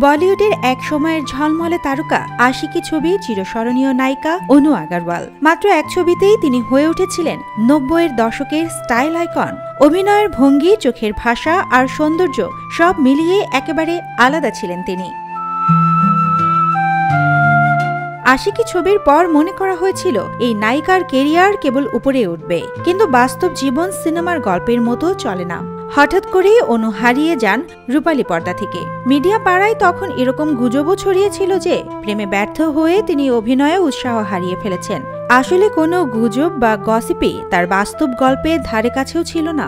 বলিউডের এক সময়ের ঝলমলে তারকা আশিকি ছবি চিরস্মরণীয় নায়িকা অনু আগরওয়াল। মাত্র এক ছবিতেই তিনি হয়ে উঠেছিলেন ৯০-এর দশকের স্টাইল আইকন। অভিনয়ের ভঙ্গি, চোখের ভাষা আর সৌন্দর্য সব মিলিয়ে একেবারে আলাদা ছিলেন তিনি। আশিকি ছবির পর মনে করা হয়েছিল এই নায়িকার কেরিয়ার কেবল উপরে উঠবে, কিন্তু বাস্তব জীবন সিনেমার গল্পের মতো চলে না। হঠাৎ করেই অনু হারিয়ে যান রূপালী পর্দা থেকে। মিডিয়া পাড়ায় তখন এরকম গুজবও ছড়িয়েছিল যে প্রেমে ব্যর্থ হয়ে তিনি অভিনয়ে উৎসাহ হারিয়ে ফেলেছেন। আসলে কোনো গুজব বা গসিপে তার বাস্তব গল্পের ধারে কাছেও ছিল না।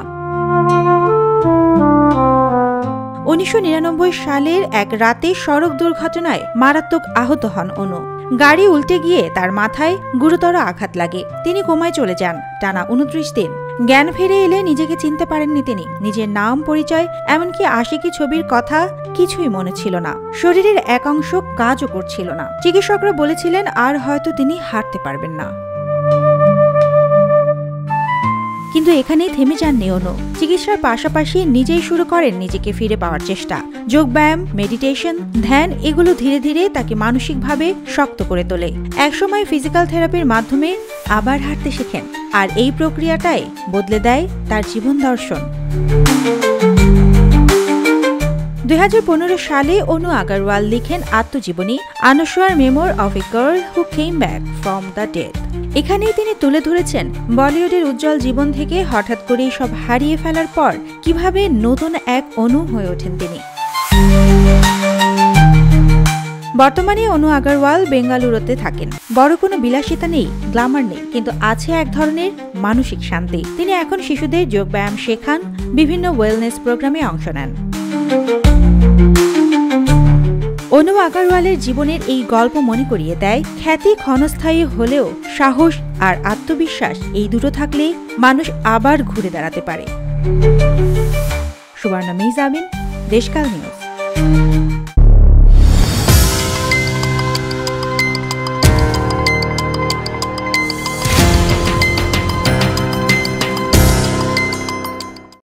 ১৯৯৯ সালের এক রাতে সড়ক দুর্ঘটনায় মারাত্মক আহত হন অনু। গাড়ি উল্টে গিয়ে তার মাথায় গুরুতর আঘাত লাগে। তিনি কোমায় চলে যান টানা ২৯ দিন। জ্ঞান ফিরে এলে নিজেকে চিনতে পারেননি তিনি। নিজের নাম, পরিচয়, এমনকি আশিকি ছবির কথা কিছুই মনে ছিল না। শরীরের এক অংশ কাজও করছিল না। চিকিৎসকরা বলেছিলেন আর হয়তো তিনি হাঁটতে পারবেন না। কিন্তু এখানেই থেমে যাননি অনু। চিকিৎসার পাশাপাশি নিজেই শুরু করেন নিজেকে ফিরে পাওয়ার চেষ্টা। যোগব্যায়াম, মেডিটেশন, ধ্যান এগুলো ধীরে ধীরে তাকে মানসিকভাবে শক্ত করে তোলে। একসময় ফিজিক্যাল থেরাপির মাধ্যমে আবার হাঁটতে শেখেন, আর এই প্রক্রিয়াটাই বদলে দেয় তার জীবন দর্শন। ২০১৫ সালে অনু আগরওয়াল লিখেন আত্মজীবনী answer memoir of a girl who came back from the death. এখানেই তিনি তুলে ধরেছেন বলিউডের উজ্জ্বল জীবন থেকে হঠাৎ করেই সব হারিয়ে ফেলার পর কিভাবে নতুন এক অনু হয়ে ওঠেন তিনি। বর্তমানে অনু আগরওয়াল বেঙ্গালুরুতে থাকেন। বড় কোনো বিলাসিতা নেই, গ্ল্যামার নেই, কিন্তু আছে এক ধরনের মানসিক শান্তি। তিনি এখন শিশুদের যোগব্যায়াম শেখান, বিভিন্ন ওয়েলনেস প্রোগ্রামে অংশ নেন। অনু আগরওয়ালের জীবনের এই গল্প মনে করিয়ে দেয়, খ্যাতি ক্ষণস্থায়ী হলেও সাহস আর আত্মবিশ্বাস এই দুটো থাকলে মানুষ আবার ঘুরে দাঁড়াতে পারে। সুবর্ণা মিজাবিন, দেশকাল নিউজ।